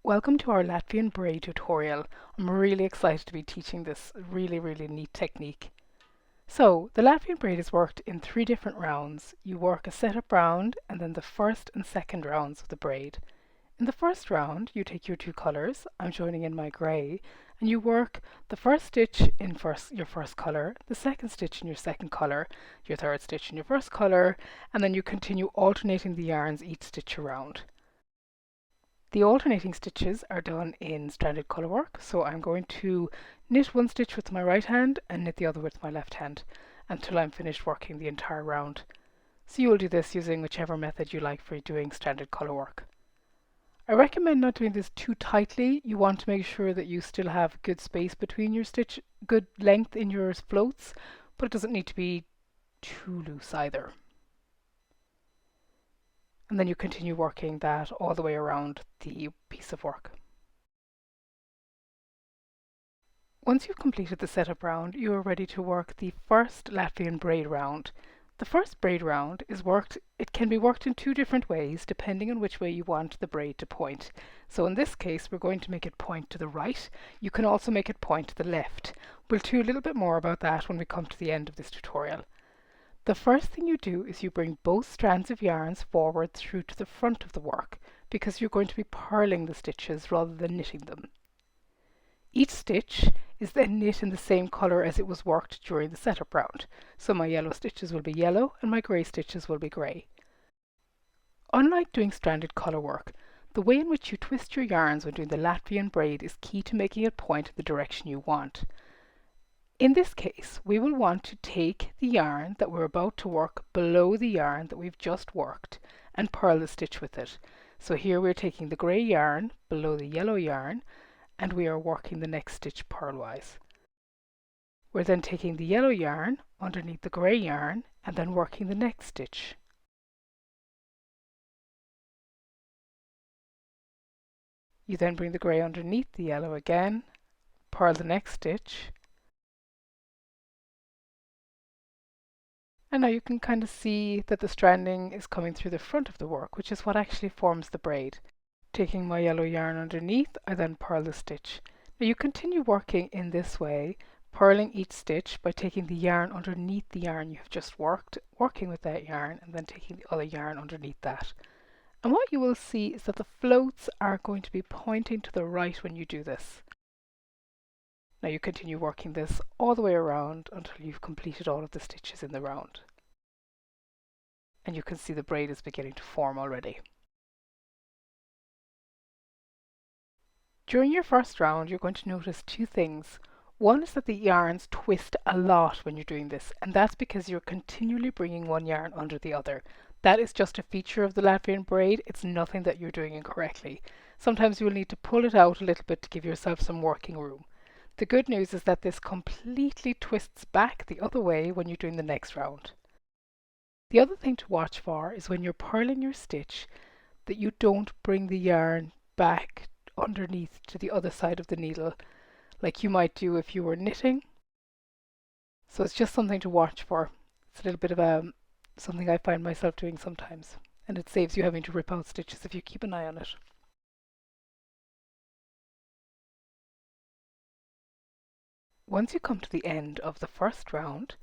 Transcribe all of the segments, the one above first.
Welcome to our Latvian Braid tutorial. I'm really excited to be teaching this really neat technique. So, the Latvian Braid is worked in 3 different rounds. You work a setup round and then the first and second rounds of the braid. In the first round, you take your 2 colours, I'm joining in my grey, and you work the first stitch in your first colour, the second stitch in your second colour, your third stitch in your first colour, and then you continue alternating the yarns each stitch around. The alternating stitches are done in stranded colourwork, so I'm going to knit one stitch with my right hand and knit the other with my left hand until I'm finished working the entire round. So you will do this using whichever method you like for doing stranded colourwork. I recommend not doing this too tightly. You want to make sure that you still have good space between your stitch, good length in your floats, but it doesn't need to be too loose either. And then you continue working that all the way around the piece of work. Once you've completed the setup round, you are ready to work the first Latvian braid round. The first braid round it can be worked in 2 different ways depending on which way you want the braid to point. So in this case, we're going to make it point to the right. You can also make it point to the left. We'll do a little bit more about that when we come to the end of this tutorial. The first thing you do is you bring both strands of yarns forward through to the front of the work because you're going to be purling the stitches rather than knitting them. Each stitch is then knit in the same colour as it was worked during the setup round. So my yellow stitches will be yellow and my grey stitches will be grey. Unlike doing stranded colour work, the way in which you twist your yarns when doing the Latvian braid is key to making it point in the direction you want. In this case, we will want to take the yarn that we're about to work below the yarn that we've just worked and purl the stitch with it. So here we're taking the grey yarn below the yellow yarn and we are working the next stitch purlwise. We're then taking the yellow yarn underneath the grey yarn and then working the next stitch. You then bring the grey underneath the yellow again, purl the next stitch, and now you can kind of see that the stranding is coming through the front of the work, which is what actually forms the braid. Taking my yellow yarn underneath, I then purl the stitch. Now you continue working in this way, purling each stitch by taking the yarn underneath the yarn you have just worked, working with that yarn, and then taking the other yarn underneath that. And what you will see is that the floats are going to be pointing to the right when you do this. Now you continue working this all the way around until you've completed all of the stitches in the round. And you can see the braid is beginning to form already. During your first round, you're going to notice 2 things. One is that the yarns twist a lot when you're doing this, and that's because you're continually bringing one yarn under the other. That is just a feature of the Latvian braid. It's nothing that you're doing incorrectly. Sometimes you will need to pull it out a little bit to give yourself some working room. The good news is that this completely twists back the other way when you're doing the next round. The other thing to watch for is when you're purling your stitch that you don't bring the yarn back underneath to the other side of the needle like you might do if you were knitting. So it's just something to watch for. It's a little bit of something I find myself doing sometimes, and it saves you having to rip out stitches if you keep an eye on it. Once you come to the end of the first round,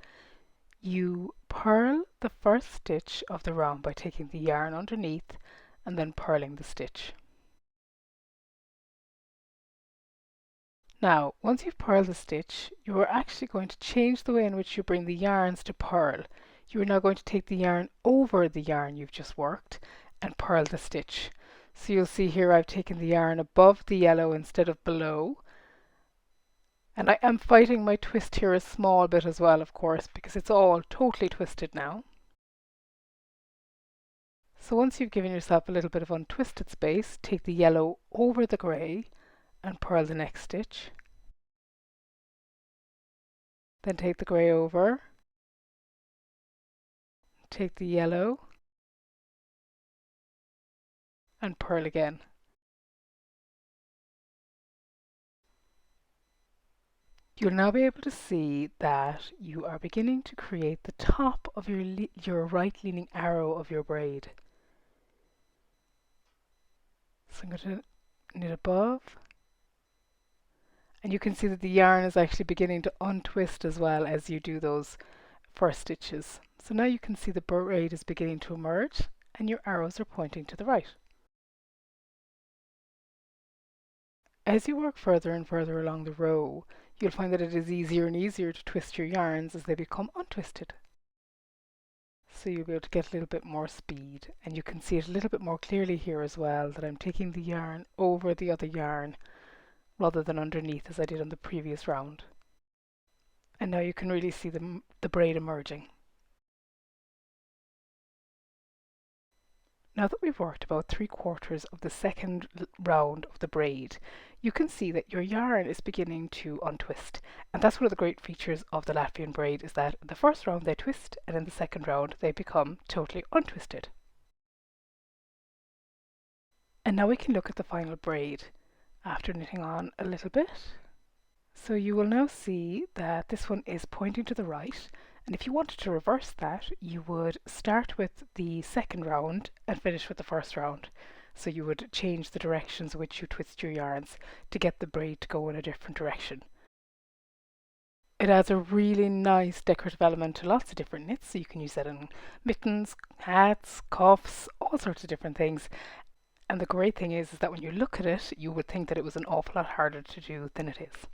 you purl the first stitch of the round by taking the yarn underneath and then purling the stitch. Now, once you've purled the stitch, you are actually going to change the way in which you bring the yarns to purl. You are now going to take the yarn over the yarn you've just worked and purl the stitch. So you'll see here I've taken the yarn above the yellow instead of below. And I am fighting my twist here a small bit as well, of course, because it's all totally twisted now. So once you've given yourself a little bit of untwisted space, take the yellow over the grey and purl the next stitch. Then take the grey over, take the yellow and purl again. You'll now be able to see that you are beginning to create the top of your right leaning arrow of your braid. So I'm going to knit above, and you can see that the yarn is actually beginning to untwist as well as you do those first stitches. So now you can see the braid is beginning to emerge and your arrows are pointing to the right. As you work further and further along the row, you'll find that it is easier and easier to twist your yarns as they become untwisted. So you'll be able to get a little bit more speed, and you can see it a little bit more clearly here as well, that I'm taking the yarn over the other yarn rather than underneath as I did on the previous round. And now you can really see the braid emerging. Now that we've worked about 3/4 of the second round of the braid, you can see that your yarn is beginning to untwist. And that's one of the great features of the Latvian braid, is that in the first round they twist and in the second round they become totally untwisted. And now we can look at the final braid after knitting on a little bit. So you will now see that this one is pointing to the right, and if you wanted to reverse that, you would start with the second round and finish with the first round. So you would change the directions in which you twist your yarns to get the braid to go in a different direction. It adds a really nice decorative element to lots of different knits, so you can use that in mittens, hats, cuffs, all sorts of different things. And the great thing is that when you look at it, you would think that it was an awful lot harder to do than it is.